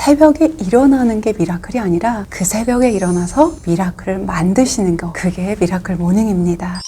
새벽에 일어나는 게 미라클이 아니라 그 새벽에 일어나서 미라클을 만드시는 거, 그게 미라클 모닝입니다.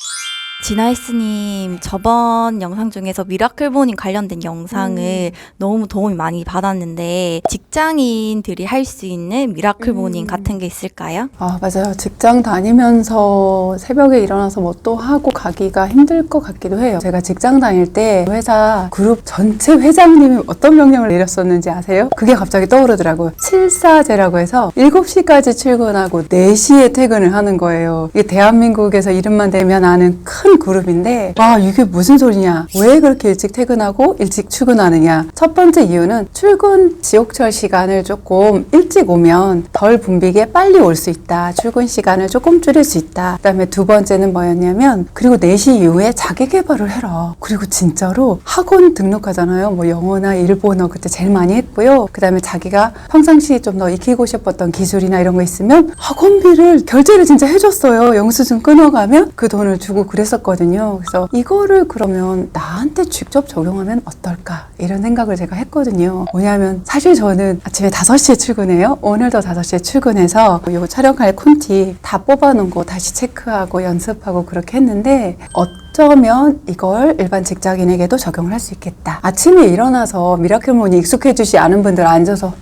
진아이스님 저번 영상 중에서 미라클 모닝 관련된 영상을 너무 도움이 많이 받았는데 직장인들이 할 수 있는 미라클 모닝 같은 게 있을까요? 맞아요. 직장 다니면서 새벽에 일어나서 뭐 또 하고 가기가 힘들 것 같기도 해요. 제가 직장 다닐 때 회사 그룹 전체 회장님이 어떤 명령을 내렸었는지 아세요? 그게 갑자기 떠오르더라고요. 7사제라고 해서 7시까지 출근하고 4시에 퇴근을 하는 거예요. 이게 대한민국에서 이름만 대면 아는 큰 그룹인데, 와, 이게 무슨 소리냐? 왜 그렇게 일찍 퇴근하고 일찍 출근하느냐? 첫 번째 이유는 출근 지옥철 시간을 조금 일찍 오면 덜 붐비게 빨리 올 수 있다. 출근 시간을 조금 줄일 수 있다. 그 다음에 두 번째는 뭐였냐면, 그리고 4시 이후에 자기 개발을 해라. 그리고 진짜로 학원 등록하잖아요. 뭐 영어나 일본어 그때 제일 많이 했고요. 그 다음에 자기가 평상시에 좀 더 익히고 싶었던 기술이나 이런 거 있으면 학원비를 결제를 진짜 해줬어요. 영수증 끊어가면 그 돈을 주고 그랬었거든요. 그래서 이거를 그러면 나한테 직접 적용하면 어떨까? 이런 생각을 제가 했거든요. 뭐냐면 사실 저는 아침에 5시에 출근해요. 오늘도 5시에 출근해서 이거 촬영할 콘티 다 뽑아놓은 거 다시 체크하고 연습하고 그렇게 했는데 어쩌면 이걸 일반 직장인에게도 적용을 할 수 있겠다. 아침에 일어나서 미라클 모닝 익숙해지지 않은 분들 앉아서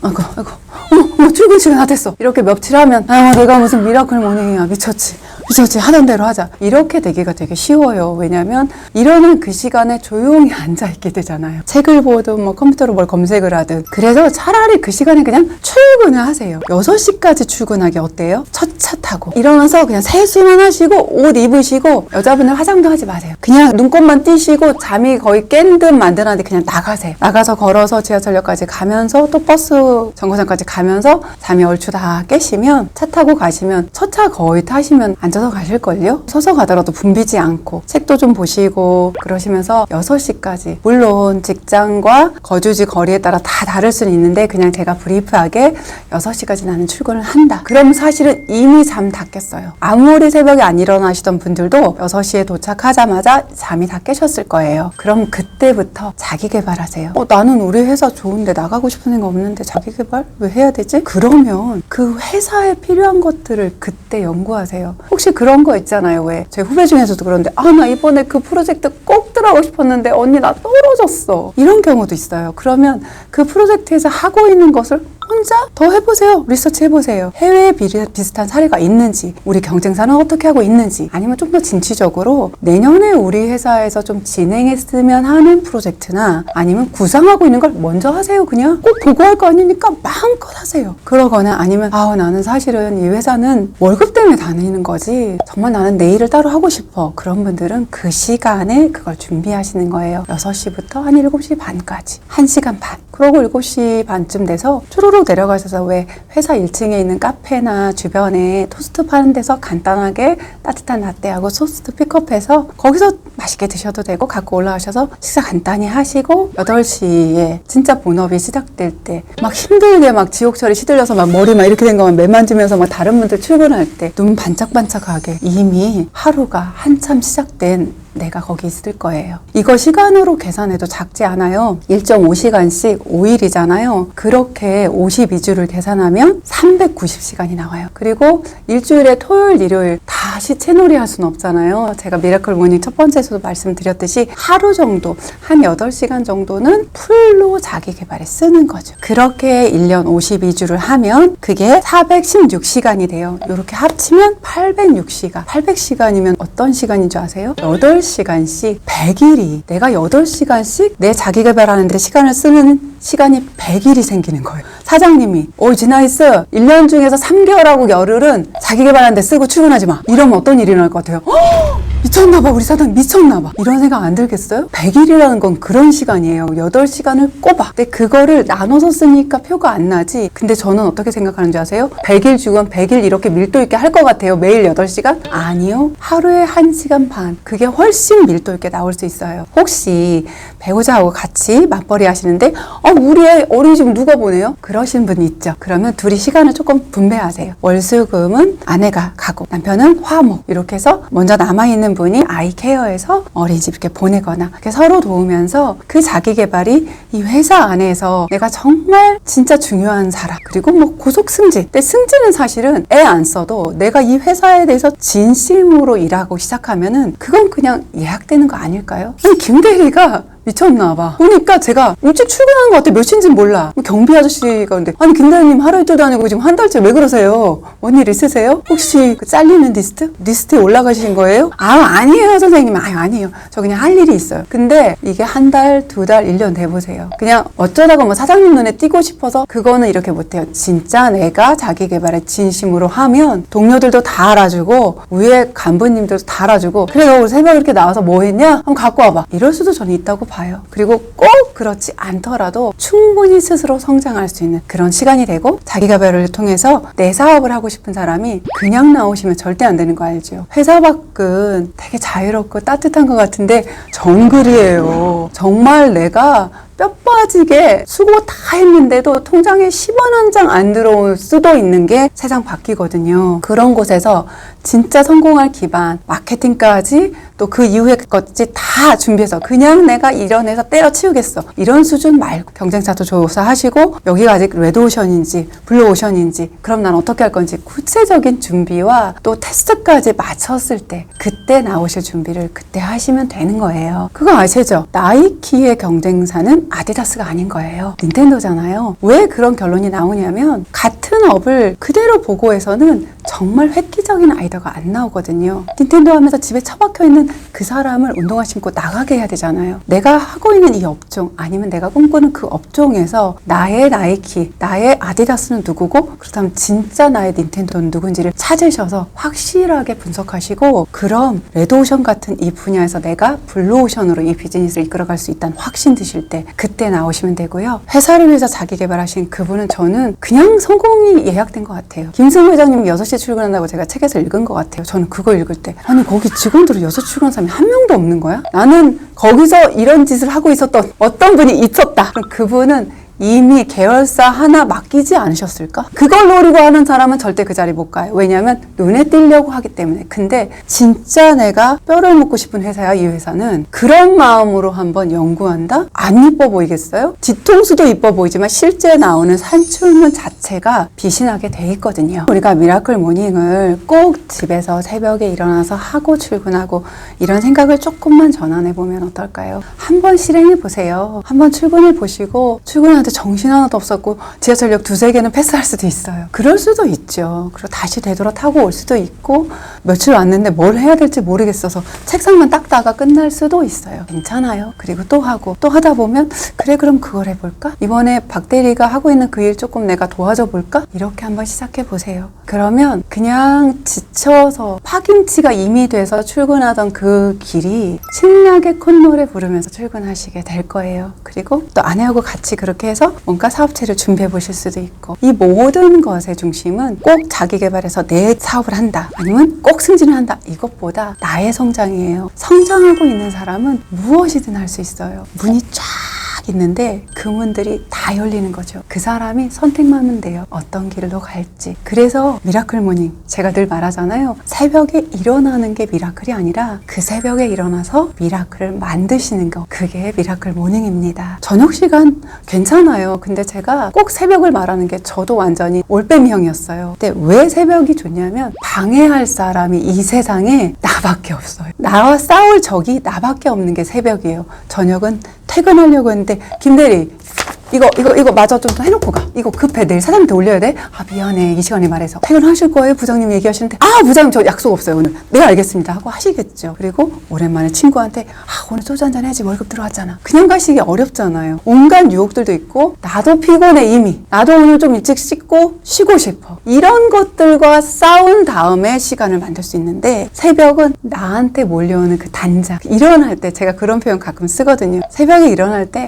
아이고 출근 시간 다 됐어 이렇게 며칠하면 내가 무슨 미라클 모닝이야 미쳤지 하던 대로 하자 이렇게 되기가 되게 쉬워요. 왜냐면 일어난 그 시간에 조용히 앉아있게 되잖아요. 책을 보든 뭐 컴퓨터로 뭘 검색을 하든. 그래서 차라리 그 시간에 그냥 출근을 하세요. 6시까지 출근하기 어때요? 첫 차 타고 일어나서 그냥 세수만 하시고 옷 입으시고, 여자분들 화장도 하지 마세요. 그냥 눈곱만 띄시고 잠이 거의 깬 듯 만드는데 그냥 나가세요. 나가서 걸어서 지하철역까지 가면서 또 버스 정거장까지 가면서 잠이 얼추 다 깨시면 차 타고 가시면 첫 차 거의 타시면 앉아서 가실걸요? 서서 가더라도 붐비지 않고 책도 좀 보시고 그러시면서 6시까지, 물론 직장과 거주지 거리에 따라 다 다를 수는 있는데 그냥 제가 브리프하게 6시까지 나는 출근을 한다. 그럼 사실은 이미 잠 다 깼어요. 아무리 새벽에 안 일어나시던 분들도 6시에 도착하자마자 잠이 다 깨셨을 거예요. 그럼 그때부터 자기 개발하세요. 나는 우리 회사 좋은데 나가고 싶은 생각 없는데 자기 개발 왜 해야 되지? 그러면 그 회사에 필요한 것들을 그때 연구하세요. 혹시 그런 거 있잖아요. 왜 제 후배 중에서도 그런데 나 이번에 그 프로젝트 꼭 들어가고 싶었는데 언니 나 떨어졌어. 이런 경우도 있어요. 그러면 그 프로젝트에서 하고 있는 것을 혼자 더 해보세요. 리서치 해보세요. 해외에 비슷한 사례가 있는지, 우리 경쟁사는 어떻게 하고 있는지, 아니면 좀 더 진취적으로 내년에 우리 회사에서 좀 진행했으면 하는 프로젝트나 아니면 구상하고 있는 걸 먼저 하세요. 그냥 꼭 보고할 거 아니니까 마음껏 하세요. 그러거나 아니면 나는 사실은 이 회사는 월급 때문에 다니는 거지 정말 나는 내 일을 따로 하고 싶어. 그런 분들은 그 시간에 그걸 준비하시는 거예요. 6시부터 한 7시 반까지 1시간 반. 그러고 7시 반쯤 돼서 초로로 내려가셔서 왜 회사 1층에 있는 카페나 주변에 토스트 파는 데서 간단하게 따뜻한 라떼하고 토스트 픽업해서 거기서 맛있게 드셔도 되고 갖고 올라가셔서 식사 간단히 하시고 8시에 진짜 본업이 시작될 때 막 힘들게 막 지옥철에 시들려서 막 머리 막 이렇게 된 거만 매만지면서 막 다른 분들 출근할 때 눈 반짝반짝하게 이미 하루가 한참 시작된 내가 거기 있을 거예요. 이거 시간으로 계산해도 작지 않아요. 1.5시간씩 5일이잖아요. 그렇게 52주를 계산하면 390시간이 나와요. 그리고 일주일에 토요일, 일요일 다시 채놀이 할 수는 없잖아요. 제가 미라클 모닝 첫 번째에서도 말씀드렸듯이 하루 정도, 한 8시간 정도는 풀로 자기 개발에 쓰는 거죠. 그렇게 1년 52주를 하면 그게 416시간이 돼요. 이렇게 합치면 806시간. 800시간이면 어떤 시간인 줄 아세요? 8시간씩 100일이, 내가 8시간씩 내 자기 개발하는 데 시간을 쓰는 시간이 100일이 생기는 거예요. 사장님이 진아이스 1년 중에서 3개월하고 열흘은 자기 개발하는 데 쓰고 출근하지 마. 이러면 어떤 일이 일어날 것 같아요? 미쳤나봐. 우리 사장 미쳤나봐. 이런 생각 안 들겠어요? 100일이라는 건 그런 시간이에요. 8시간을 꼽아. 근데 그거를 나눠서 쓰니까 표가 안 나지. 근데 저는 어떻게 생각하는지 아세요? 100일 주간 100일 이렇게 밀도 있게 할 것 같아요. 매일 8시간? 아니요. 하루에 1시간 반. 그게 훨씬 밀도 있게 나올 수 있어요. 혹시 배우자하고 같이 맞벌이 하시는데 우리 애 어린이집 누가 보내요? 그러신 분이 있죠. 그러면 둘이 시간을 조금 분배하세요. 월수금은 아내가 가고 남편은 화목. 이렇게 해서 먼저 남아있는 분이 아이 케어해서 어린이집 이렇게 보내거나 이렇게 서로 도우면서 그 자기 개발이 이 회사 안에서 내가 정말 진짜 중요한 사람, 그리고 뭐 고속 승진. 근데 승진은 사실은 애 안 써도 내가 이 회사에 대해서 진심으로 일하고 시작하면은 그건 그냥 예약되는 거 아닐까요? 아니, 김 대리가 미쳤나 봐. 보니까 제가 일찍 출근하는 것 같아. 몇 시인지 몰라. 경비 아저씨가 근데 아니 김대리님 하루 이틀도 아니고 지금 한 달째 왜 그러세요? 뭔 일 있으세요? 혹시 그 잘리는 리스트에 올라가신 거예요? 아니에요 선생님. 아니에요. 저 그냥 할 일이 있어요. 근데 이게 한 달, 두 달, 1년 돼보세요. 그냥 어쩌다가 뭐 사장님 눈에 띄고 싶어서 그거는 이렇게 못해요. 진짜 내가 자기 개발에 진심으로 하면 동료들도 다 알아주고 위에 간부님들도 다 알아주고 그래 너 새벽에 이렇게 나와서 뭐 했냐? 한번 갖고 와봐. 이럴 수도 저는 있다고 봐요. 그리고 꼭 그렇지 않더라도 충분히 스스로 성장할 수 있는 그런 시간이 되고 자기 개발을 통해서 내 사업을 하고 싶은 사람이 그냥 나오시면 절대 안 되는 거 알죠? 회사 밖은 되게 자유롭고 따뜻한 것 같은데 정글이에요. 정말 내가 뼈 빠지게 수고 다 했는데도 통장에 10원 한 장 안 들어올 수도 있는 게 세상 바뀌거든요. 그런 곳에서 진짜 성공할 기반, 마케팅까지 또 그 이후의 것까지 다 준비해서 그냥 내가 이런 회사 때려치우겠어. 이런 수준 말고 경쟁사도 조사하시고 여기가 아직 레드오션인지 블루오션인지 그럼 난 어떻게 할 건지 구체적인 준비와 또 테스트까지 마쳤을 때 그때 나오실 준비를 그때 하시면 되는 거예요. 그거 아시죠? 나이키의 경쟁사는 아디다스가 아닌 거예요. 닌텐도잖아요. 왜 그런 결론이 나오냐면 같은 업을 그대로 보고해서는 정말 획기적인 아이디어가 안 나오거든요. 닌텐도 하면서 집에 처박혀 있는 그 사람을 운동화 신고 나가게 해야 되잖아요. 내가 하고 있는 이 업종 아니면 내가 꿈꾸는 그 업종에서 나의 나이키, 나의 아디다스는 누구고 그렇다면 진짜 나의 닌텐도는 누군지를 찾으셔서 확실하게 분석하시고 그럼 레드오션 같은 이 분야에서 내가 블루오션으로 이 비즈니스를 이끌어갈 수 있다는 확신 드실 때 그때 나오시면 되고요. 회사를 위해서 자기 개발하신 그분은 저는 그냥 성공이 예약된 것 같아요. 김승우 회장님 6시에 출근한다고 제가 책에서 읽은 것 같아요. 저는 그거 읽을 때 아니 거기 직원들은 6시 출근한 사람이 한 명도 없는 거야? 나는 거기서 이런 짓을 하고 있었던 어떤 분이 있었다. 그럼 그분은 이미 계열사 하나 맡기지 않으셨을까? 그걸 노리고 하는 사람은 절대 그 자리 못 가요. 왜냐하면 눈에 띄려고 하기 때문에. 근데 진짜 내가 뼈를 묻고 싶은 회사야, 이 회사는. 그런 마음으로 한번 연구한다? 안 이뻐 보이겠어요? 뒤통수도 이뻐 보이지만 실제 나오는 산출물 자체가 비신하게 돼 있거든요. 우리가 미라클 모닝을 꼭 집에서 새벽에 일어나서 하고 출근하고 이런 생각을 조금만 전환해 보면 어떨까요? 한번 실행해 보세요. 한번 출근해 보시고 출근하는데 정신 하나도 없었고 지하철역 2-3개는 패스할 수도 있어요. 그럴 수도 있죠. 그리고 다시 되돌아 타고 올 수도 있고 며칠 왔는데 뭘 해야 될지 모르겠어서 책상만 닦다가 끝날 수도 있어요. 괜찮아요. 그리고 또 하고 또 하다 보면 그래 그럼 그걸 해볼까? 이번에 박 대리가 하고 있는 그 일 조금 내가 도와줘 볼까? 이렇게 한번 시작해 보세요. 그러면 그냥 지쳐서 파김치가 이미 돼서 출근하던 그 길이 신나게 콧노래 부르면서 출근하시게 될 거예요. 그리고 또 아내하고 같이 그렇게 해서 뭔가 사업체를 준비해 보실 수도 있고 이 모든 것의 중심은 꼭 자기 개발해서 내 사업을 한다 아니면 꼭 승진을 한다 이것보다 나의 성장이에요. 성장하고 있는 사람은 무엇이든 할 수 있어요. 문이 쫙 있는데 그 문들이 다 열리는 거죠. 그 사람이 선택만 하면 돼요. 어떤 길로 갈지. 그래서 미라클 모닝 제가 늘 말하잖아요. 새벽에 일어나는 게 미라클이 아니라 그 새벽에 일어나서 미라클을 만드시는 거 그게 미라클 모닝입니다. 저녁 시간 괜찮아요. 근데 제가 꼭 새벽을 말하는 게 저도 완전히 올빼미형이었어요. 근데 왜 새벽이 좋냐면 방해할 사람이 이 세상에 나밖에 없어요. 나와 싸울 적이 나밖에 없는 게 새벽이에요. 저녁은 퇴근하려고 했는데 김대리 이거 마저 좀 해놓고 가. 이거 급해. 내일 사장님한테 올려야 돼. 아 미안해. 이 시간에 말해서. 퇴근하실 거예요? 부장님 얘기하시는데 아 부장님 저 약속 없어요 오늘. 네 알겠습니다 하고 하시겠죠. 그리고 오랜만에 친구한테 아 오늘 소주 한잔 해야지 월급 들어왔잖아. 그냥 가시기 어렵잖아요. 온갖 유혹들도 있고 나도 피곤해 이미. 나도 오늘 좀 일찍 씻고 쉬고 싶어. 이런 것들과 싸운 다음에 시간을 만들 수 있는데 새벽은 나한테 몰려오는 그 단작. 일어날 때 제가 그런 표현 가끔 쓰거든요. 새벽에 일어날 때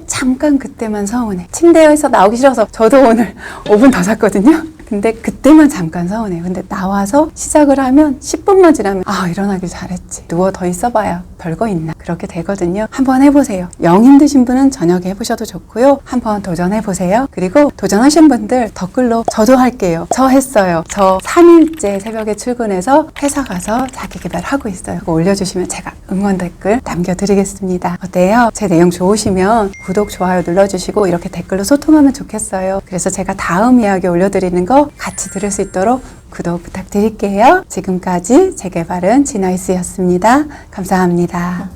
잠깐 그때만 서운해. 침대에서 나오기 싫어서 저도 오늘 5분 더 잤거든요. 근데 그때만 잠깐 서운해요. 근데 나와서 시작을 하면 10분만 지나면 일어나길 잘했지. 누워 더 있어봐야 별거 있나. 그렇게 되거든요. 한번 해보세요. 영 힘드신 분은 저녁에 해보셔도 좋고요. 한번 도전해보세요. 그리고 도전하신 분들 댓글로 저도 할게요. 저 했어요. 저 3일째 새벽에 출근해서 회사 가서 자기계발하고 있어요. 그거 올려주시면 제가 응원 댓글 남겨드리겠습니다. 어때요? 제 내용 좋으시면 구독, 좋아요 눌러주시고 이렇게 댓글로 소통하면 좋겠어요. 그래서 제가 다음 이야기 올려드리는 거 같이 들을 수 있도록 구독 부탁드릴게요. 지금까지 재개발은 지나이스였습니다. 감사합니다.